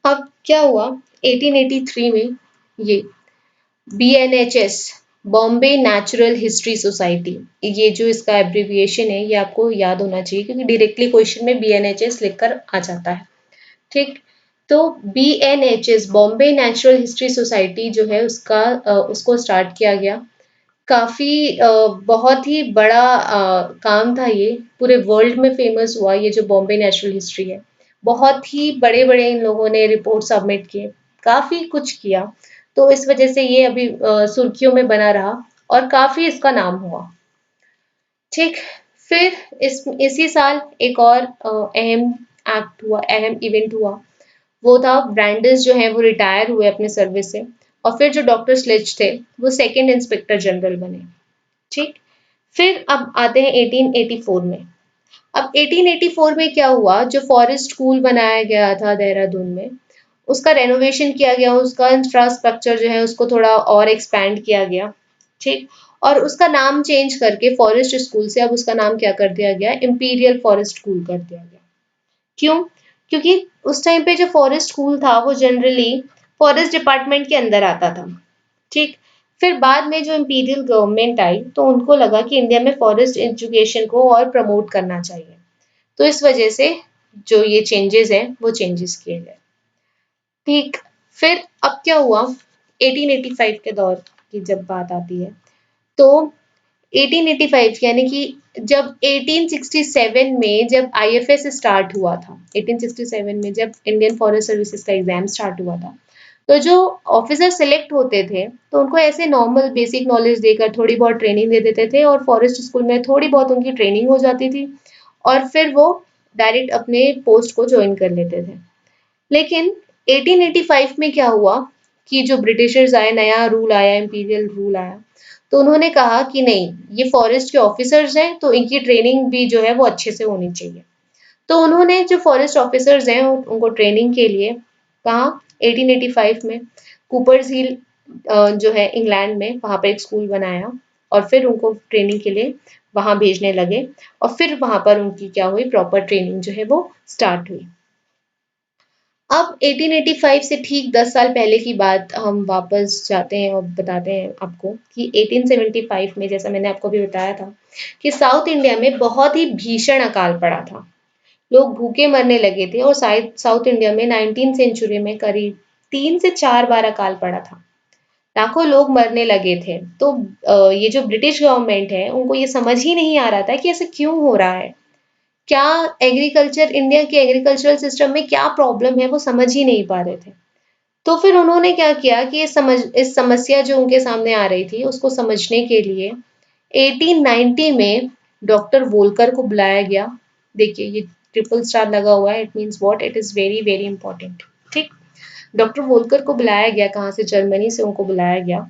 Speaker 1: अब क्या हुआ 1883 में ये BNHS, Bombay natural history society, ये जो इसका एब्रिविएशन है ये आपको याद होना चाहिए क्योंकि डायरेक्टली क्वेश्चन में BNHS लिखकर आ जाता है। ठीक, तो BNHS Bombay natural history society जो है उसको स्टार्ट किया गया। काफी बहुत ही बड़ा काम था ये, पूरे वर्ल्ड में फेमस हुआ ये जो बॉम्बे नेचुरल हिस्ट्री है। बहुत ही बड़े बड़े इन लोगों ने रिपोर्ट सबमिट किए, काफी कुछ किया, तो इस वजह से ये अभी सुर्खियों में बना रहा और काफी इसका नाम हुआ। ठीक, फिर इसी साल एक और अहम एक्ट हुआ, अहम इवेंट हुआ, वो था ब्रांडिस जो है वो रिटायर हुए अपने सर्विस से और फिर जो डॉक्टर स्लेच थे वो सेकंड इंस्पेक्टर जनरल बने। ठीक, फिर अब आते हैं 1884 में। अब 1884 में क्या हुआ, जो फॉरेस्ट स्कूल बनाया गया था देहरादून में उसका रेनोवेशन किया गया, उसका इंफ्रास्ट्रक्चर जो है उसको थोड़ा और एक्सपैंड किया गया। ठीक, और उसका नाम चेंज करके फॉरेस्ट स्कूल से अब उसका नाम क्या कर दिया गया, इंपीरियल फॉरेस्ट स्कूल कर दिया गया। क्यों? क्योंकि उस टाइम पे जो फॉरेस्ट स्कूल था वो जनरली फॉरेस्ट डिपार्टमेंट के अंदर आता था। ठीक, फिर बाद में जो इंपीरियल गवर्नमेंट आई तो उनको लगा कि इंडिया में फॉरेस्ट एजुकेशन को और प्रमोट करना चाहिए, तो इस वजह से जो ये चेंजेस हैं वो चेंजेस किए गए। ठीक, फिर अब क्या हुआ 1885 के दौर की जब बात आती है तो 1885 यानी कि जब 1867 में जब आईएफएस स्टार्ट हुआ था, 1867 में जब इंडियन फॉरेस्ट सर्विसेज का एग्जाम स्टार्ट हुआ था, तो जो ऑफिसर सिलेक्ट होते थे तो उनको ऐसे नॉर्मल बेसिक नॉलेज देकर थोड़ी बहुत ट्रेनिंग दे देते थे और फॉरेस्ट स्कूल में थोड़ी बहुत उनकी ट्रेनिंग हो जाती थी और फिर वो डायरेक्ट अपने पोस्ट को ज्वाइन कर लेते थे। लेकिन 1885 में क्या हुआ कि जो ब्रिटिशर्स आए, नया रूल आया, इंपीरियल रूल आया, तो उन्होंने कहा कि नहीं, ये फॉरेस्ट के ऑफिसर्स हैं तो इनकी ट्रेनिंग भी जो है वो अच्छे से होनी चाहिए। तो उन्होंने जो फॉरेस्ट ऑफिसर्स हैं उनको ट्रेनिंग के लिए कहा 1885 में कूपर्स हिल जो है इंग्लैंड में, वहां पर एक स्कूल बनाया और फिर उनको ट्रेनिंग के लिए वहां भेजने लगे और फिर वहां पर उनकी क्या हुई, प्रॉपर ट्रेनिंग जो है वो स्टार्ट हुई। अब 1885 से ठीक 10 साल पहले की बात हम वापस जाते हैं और बताते हैं आपको कि 1875 में, जैसा मैंने आपको भी बताया था, कि साउथ इंडिया में बहुत ही भीषण अकाल पड़ा था, लोग भूखे मरने लगे थे और शायद साउथ इंडिया में 19th सेंचुरी में करीब 3 से 4 बार अकाल पड़ा था, लाखों लोग मरने लगे थे। तो ये जो ब्रिटिश गवर्नमेंट है उनको ये समझ ही नहीं आ रहा था कि ऐसे क्यों हो रहा है, क्या एग्रीकल्चर, इंडिया के एग्रीकल्चरल सिस्टम में क्या प्रॉब्लम है वो समझ ही नहीं पा रहे थे। तो फिर उन्होंने क्या किया कि इस समस्या जो उनके सामने आ रही थी उसको समझने के लिए 1890 में डॉक्टर वोल्कर को बुलाया गया। देखिए ये ट्रिपल स्टार लगा हुआ है, it means what, it is very very important. ठीक, डॉक्टर वोल्कर को बुलाया गया, कहाँ से, जर्मनी से उनको बुलाया गया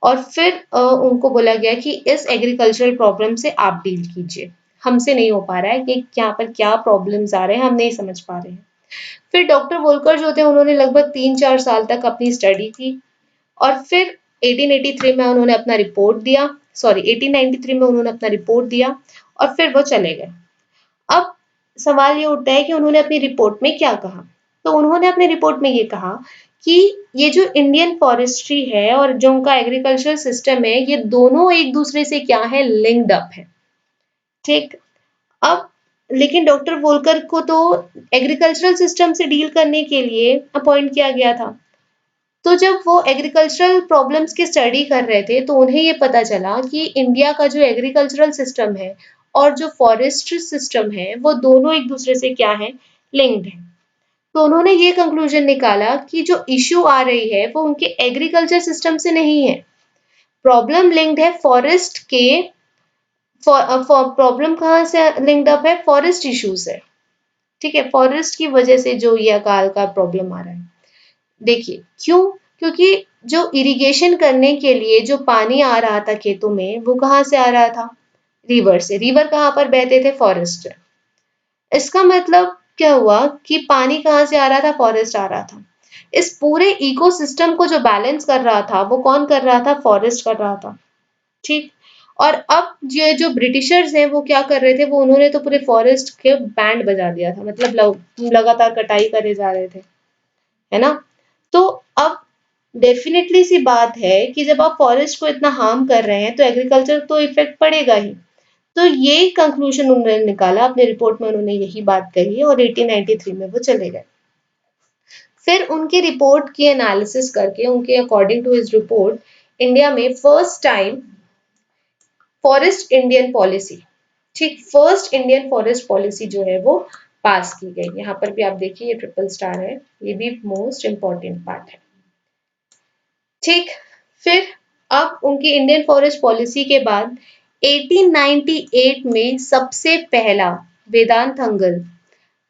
Speaker 1: और फिर उनको बोला गया कि इस एग्रीकल्चरल प्रॉब्लम से आप डील कीजिए, हमसे नहीं हो पा रहा है कि यहाँ पर क्या प्रॉब्लम्स आ रहे हैं, हम नहीं समझ पा रहे हैं। फिर डॉक्टर वोल्कर जो थे उन्होंने लगभग 3-4 साल तक अपनी स्टडी की और फिर 1883 में उन्होंने अपना रिपोर्ट दिया, सॉरी 1893 में उन्होंने अपना रिपोर्ट दिया और फिर वो चले गए। अब सवाल ये उठता है कि उन्होंने अपनी रिपोर्ट में क्या कहा? तो उन्होंने अपनी रिपोर्ट में ये कहा कि ये जो इंडियन फॉरेस्ट्री है और जो उनका एग्रीकल्चरल सिस्टम है, ये दोनों एक दूसरे से क्या है, लिंक्ड अप है। ठीक। अब लेकिन डॉक्टर वोल्कर को तो एग्रीकल्चरल सिस्टम से डील करने के लिए अपॉइंट किया गया था। तो जब वो एग्रीकल्चरल प्रॉब्लम्स की स्टडी कर रहे थे तो उन्हें ये पता चला कि इंडिया का जो एग्रीकल्चरल सिस्टम है और जो फॉरेस्ट्री सिस्टम है वो दोनों एक दूसरे से क्या है, लिंक्ड है। तो उन्होंने ये कंक्लूजन निकाला कि जो इश्यू आ रही है वो उनके एग्रीकल्चर सिस्टम से नहीं है, प्रॉब्लम लिंक्ड है फॉरेस्ट के, प्रॉब्लम कहाँ से लिंक्ड अप है, फॉरेस्ट इश्यूज है। ठीक है, फॉरेस्ट की वजह से जो ये अकाल का प्रॉब्लम आ रहा है। देखिए क्यों, क्योंकि जो इरिगेशन करने के लिए जो पानी आ रहा था खेतों में वो कहाँ से आ रहा था, रिवर से। रिवर कहाँ पर बहते थे, फॉरेस्ट से। इसका मतलब क्या हुआ कि पानी कहाँ से आ रहा था, फॉरेस्ट आ रहा था। इस पूरे इकोसिस्टम को जो बैलेंस कर रहा था वो कौन कर रहा था, फॉरेस्ट कर रहा था। ठीक। और अब ये जो ब्रिटिशर्स हैं वो क्या कर रहे थे, वो उन्होंने तो पूरे फॉरेस्ट के बैंड बजा दिया था, मतलब लगातार कटाई करे जा रहे थे, है ना। तो अब डेफिनेटली सी बात है कि जब आप फॉरेस्ट को इतना हार्म कर रहे हैं तो एग्रीकल्चर तो इफेक्ट पड़ेगा ही। तो ये कंक्लूजन उन्होंने निकाला अपने रिपोर्ट में, उन्होंने यही बात कही और 1893 में वो चले गए। फिर उनकी रिपोर्ट की एनालिसिस करके उनके according to his report India में first time forest Indian policy, ठीक, फर्स्ट इंडियन फॉरेस्ट पॉलिसी जो है वो पास की गई। यहाँ पर भी आप देखिए ये ट्रिपल स्टार है, ये भी मोस्ट इंपॉर्टेंट पार्ट है। ठीक। फिर अब उनकी इंडियन फॉरेस्ट पॉलिसी के बाद 1898 में सबसे पहला वेदांतंगल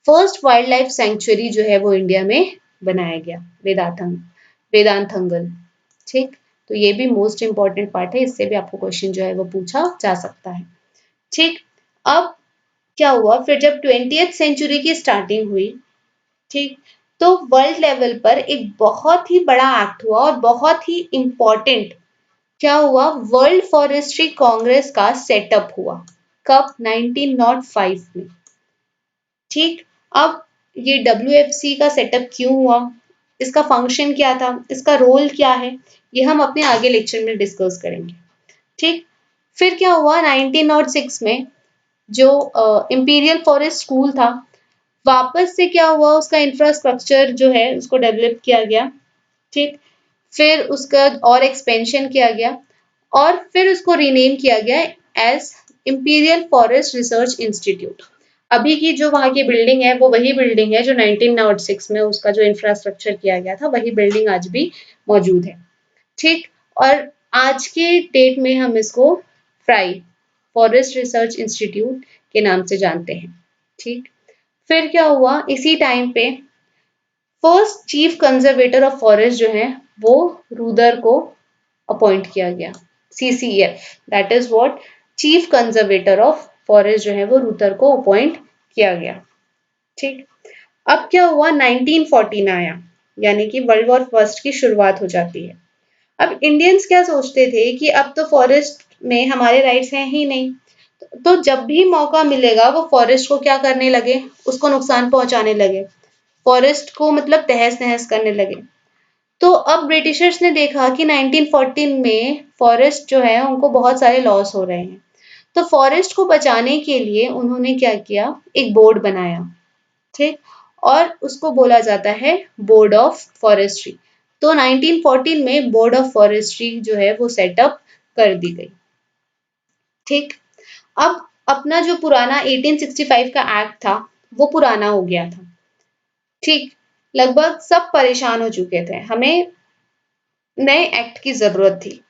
Speaker 1: फर्स्ट वाइल्ड लाइफ सेंचुरी जो है वो इंडिया में बनाया गया, वेदांतंगल। ठीक। तो ये भी मोस्ट इंपॉर्टेंट पार्ट है, इससे भी आपको क्वेश्चन जो है वो पूछा जा सकता है। ठीक। अब क्या हुआ, फिर जब 20th सेंचुरी की स्टार्टिंग हुई, ठीक, तो वर्ल्ड लेवल पर एक बहुत ही बड़ा एक्ट हुआ और बहुत ही इंपॉर्टेंट क्या हुआ, वर्ल्ड फॉरेस्ट्री कांग्रेस का सेटअप हुआ। कब, 1905 में। ठीक। अब ये WFC का सेटअप क्यों हुआ, इसका फंक्शन क्या था, इसका रोल क्या है, ये हम अपने आगे लेक्चर में डिस्कस करेंगे। ठीक। फिर क्या हुआ, 1906 में जो इंपीरियल फॉरेस्ट स्कूल था, वापस से क्या हुआ, उसका इंफ्रास्ट्रक्चर जो है उसको डेवलप किया गया। ठीक। फिर उसका और एक्सपेंशन किया गया और फिर उसको रीनेम किया गया as imperial forest research institute. अभी की जो वहां की बिल्डिंग है वो वही बिल्डिंग है जो 1906 में उसका जो इंफ्रास्ट्रक्चर किया गया था, वही बिल्डिंग आज भी मौजूद है। ठीक। और आज के डेट में हम इसको फ्राई फॉरेस्ट रिसर्च इंस्टीट्यूट के नाम से जानते हैं। ठीक। फिर क्या हुआ, इसी टाइम पे first chief conservator of forest जो है वो रूदर को अपॉइंट किया गया, CCF, that is what, chief conservator of forest जो है वो रूदर को अपॉइंट किया गया। ठीक। अब क्या हुआ, 1914 में आया, यानी कि वर्ल्ड वॉर फर्स्ट की शुरुआत हो जाती है। अब इंडियंस क्या सोचते थे कि अब तो फॉरेस्ट में हमारे राइट्स हैं ही नहीं, तो जब भी मौका मिलेगा वो फॉरेस्ट को क्या करने लगे, उसको नुकसान पहुंचाने लगे, फॉरेस्ट को मतलब तहस नहस करने लगे। तो अब ब्रिटिशर्स ने देखा कि 1914 में फॉरेस्ट जो है उनको बहुत सारे लॉस हो रहे हैं, तो फॉरेस्ट को बचाने के लिए उन्होंने क्या किया, एक बोर्ड बनाया। ठीक। और उसको बोला जाता है बोर्ड ऑफ फॉरेस्ट्री। तो 1914 में बोर्ड ऑफ फॉरेस्ट्री जो है वो सेटअप कर दी गई। ठीक। अब अपना जो पुराना 1865 का एक्ट था वो पुराना हो गया था। ठीक। लगभग सब परेशान हो चुके थे, हमें नए एक्ट की जरूरत थी।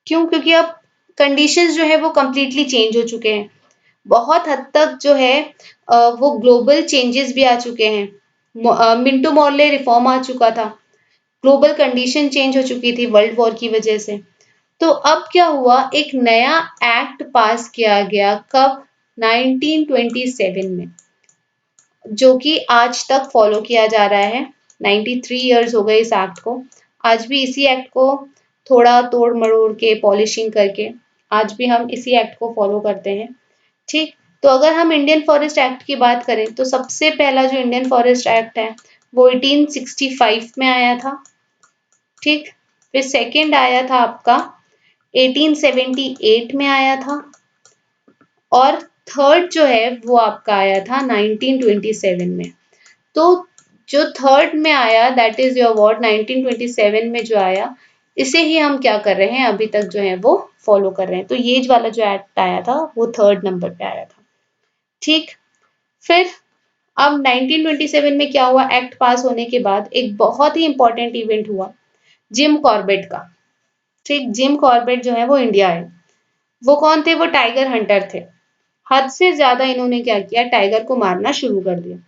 Speaker 1: क्यों, क्योंकि अब कंडीशंस जो है वो कंप्लीटली चेंज हो चुके हैं, बहुत हद तक जो है वो ग्लोबल चेंजेस भी आ चुके हैं। मिंटो मॉर्ले रिफॉर्म आ चुका था, ग्लोबल कंडीशन चेंज हो चुकी थी वर्ल्ड वॉर की वजह से। तो अब क्या हुआ, एक नया एक्ट पास किया गया, कब, 1927 में। जो कि आज तक फॉलो किया जा रहा है। 93 ईयर्स हो गए इस एक्ट को। आज भी इसी एक्ट को थोड़ा तोड़ मरोड़ के पॉलिशिंग करके आज भी हम इसी एक्ट को फॉलो करते हैं। ठीक, तो अगर हम इंडियन फॉरेस्ट एक्ट की बात करें तो सबसे पहला जो इंडियन फॉरेस्ट एक्ट है वो 1865 में आया था। ठीक, फिर सेकंड आया था आपका 1878 में आया था और थर्ड जो है वो आपका आया था 1927 में। तो जो थर्ड में आया दैट इज योर व्हाट 1927 में जो आया, इसे ही हम क्या कर रहे हैं अभी तक जो है वो फॉलो कर रहे हैं। तो ये वाला जो एक्ट आया था वो थर्ड नंबर पे आया था। ठीक, फिर अब 1927 में क्या हुआ, एक्ट पास होने के बाद एक बहुत ही इंपॉर्टेंट इवेंट हुआ जिम कॉर्बेट का। ठीक, जिम कॉर्बेट जो है वो इंडिया है। वो कौन थे, वो टाइगर हंटर थे। हद से ज्यादा इन्होंने क्या किया, टाइगर को मारना शुरू कर दिया।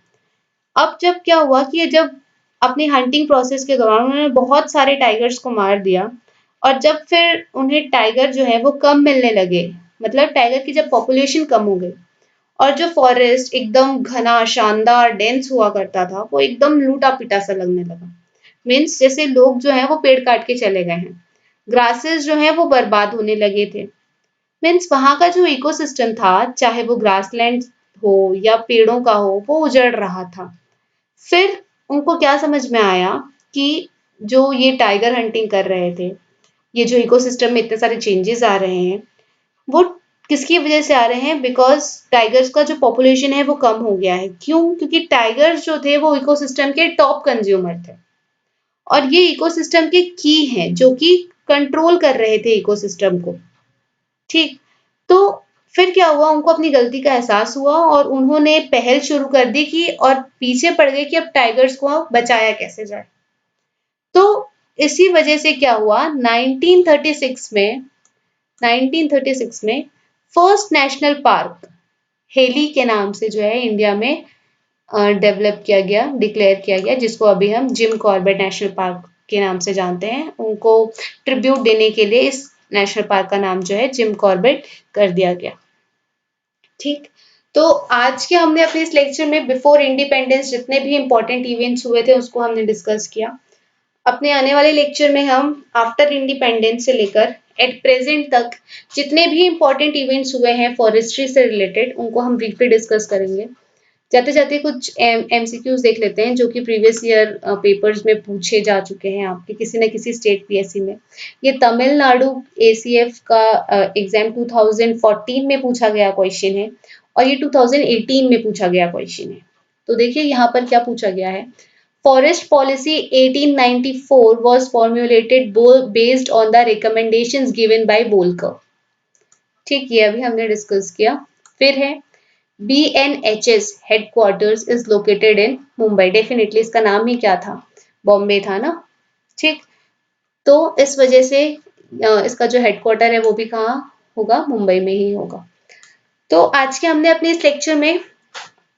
Speaker 1: अब जब क्या हुआ कि जब अपनी हंटिंग प्रोसेस के दौरान उन्होंने बहुत सारे टाइगर्स को मार दिया और जब फिर उन्हें टाइगर जो है वो कम मिलने लगे, मतलब टाइगर की जब पॉपुलेशन कम हो गई और जो फॉरेस्ट एकदम घना शानदार डेंस हुआ करता था वो एकदम लूटा पिटा सा लगने लगा। मीन्स जैसे लोग जो है वो पेड़ काट के चले गए हैं, ग्रासेस जो है वो बर्बाद होने लगे थे। मीन्स वहां का जो इकोसिस्टम था, चाहे वो ग्रासलैंड हो या पेड़ों का हो, वो उजड़ रहा था। फिर उनको क्या समझ में आया कि जो ये टाइगर हंटिंग कर रहे थे, ये जो इकोसिस्टम में इतने सारे चेंजेस आ रहे हैं, वो किसकी वजह से आ रहे हैं, बिकॉज टाइगर्स का जो पॉपुलेशन है वो कम हो गया है। क्यों? क्योंकि टाइगर्स जो थे वो इकोसिस्टम के टॉप कंज्यूमर थे और ये इकोसिस्टम के की हैं जो कि कंट्रोल कर रहे थे इकोसिस्टम को। ठीक, तो फिर क्या हुआ, उनको अपनी गलती का एहसास हुआ और उन्होंने पहल शुरू कर दी कि और पीछे पड़ गए कि अब टाइगर्स को बचाया कैसे जाए। तो इसी वजह से क्या हुआ, 1936 में फर्स्ट नेशनल पार्क हेली के नाम से जो है इंडिया में डेवलप किया गया, डिक्लेयर किया गया, जिसको अभी हम जिम कॉर्बेट नेशनल पार्क के नाम से जानते हैं। उनको ट्रिब्यूट देने के लिए इस नेशनल पार्क का नाम जो है जिम कॉर्बेट कर दिया गया। ठीक, तो आज के हमने अपने इस लेक्चर में बिफोर इंडिपेंडेंस जितने भी इंपॉर्टेंट इवेंट्स हुए थे उसको हमने डिस्कस किया। अपने आने वाले लेक्चर में हम आफ्टर इंडिपेंडेंस से लेकर एट प्रेजेंट तक जितने भी इंपॉर्टेंट इवेंट्स हुए हैं फॉरेस्ट्री से रिलेटेड उनको हम ब्रीफली डिस्कस करेंगे। जाते जाते कुछ एमसीक्यूज देख लेते हैं जो कि प्रीवियस ईयर पेपर्स में पूछे जा चुके हैं आपके किसी न किसी स्टेट पीएससी में। ये तमिलनाडु एसीएफ का एग्जाम 2014 में पूछा गया क्वेश्चन है और ये 2018 में पूछा गया क्वेश्चन है। तो देखिए यहाँ पर क्या पूछा गया है, Forest Policy 1894 was formulated based on the recommendations given by Bolker। ठीक, ये अभी हमने डिस्कस किया। फिर है BNHS headquarters is located in Mumbai. Definitely इसका नाम ही क्या था, बॉम्बे था ना। ठीक, तो इस वजह से इसका जो हेडक्वार्टर है वो भी कहाँ होगा, मुंबई में ही होगा। तो आज के हमने अपने इस लेक्चर में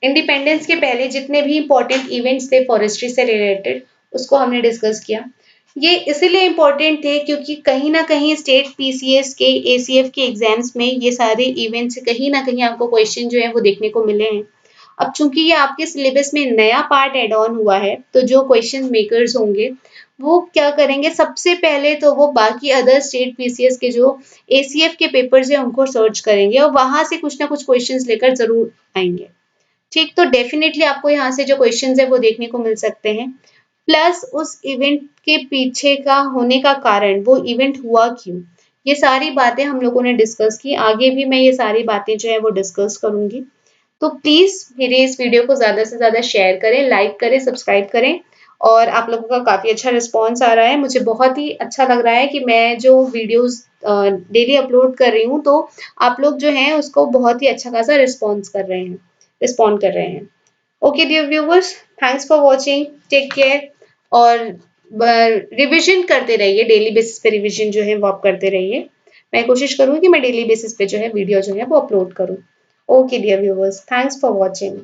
Speaker 1: इंडिपेंडेंस के पहले जितने भी इंपॉर्टेंट इवेंट्स थे फॉरेस्ट्री से रिलेटेड उसको हमने डिस्कस किया। ये इसीलिए इम्पोर्टेंट थे क्योंकि कहीं ना कहीं स्टेट पीसीएस के एसीएफ के एग्जाम्स में ये सारे इवेंट्स कहीं ना कहीं आपको क्वेश्चन जो है वो देखने को मिले हैं। अब चूंकि ये आपके सिलेबस में नया पार्ट एड ऑन हुआ है तो जो क्वेश्चन मेकर्स होंगे वो क्या करेंगे, सबसे पहले तो वो बाकी अदर स्टेट पीसीएस के जो एसीएफ के पेपर्स है उनको सर्च करेंगे और वहां से कुछ ना कुछ क्वेश्चंस लेकर जरूर आएंगे। ठीक, तो डेफिनेटली आपको यहाँ से जो क्वेश्चंस है वो देखने को मिल सकते हैं, प्लस उस इवेंट के पीछे का होने का कारण, वो इवेंट हुआ क्यों, ये सारी बातें हम लोगों ने डिस्कस की। आगे भी मैं ये सारी बातें जो है वो डिस्कस करूंगी। तो प्लीज मेरे इस वीडियो को ज्यादा से ज्यादा शेयर करें, लाइक करें, सब्सक्राइब करें। और आप लोगों का काफी अच्छा रिस्पॉन्स आ रहा है, मुझे बहुत ही अच्छा लग रहा है कि मैं जो वीडियोस डेली अपलोड कर रही हूँ तो आप लोग जो हैं उसको बहुत ही अच्छा खासा रिस्पॉन्ड कर रहे हैं। Okay dear viewers, thanks for watching, take care और रिविजन करते रहिए, डेली बेसिस पे रिविजन जो है वो आप करते रहिए। मैं कोशिश करूंगी कि मैं डेली बेसिस पे जो है वीडियो जो है वो अपलोड करूँ। Okay dear viewers, thanks for watching.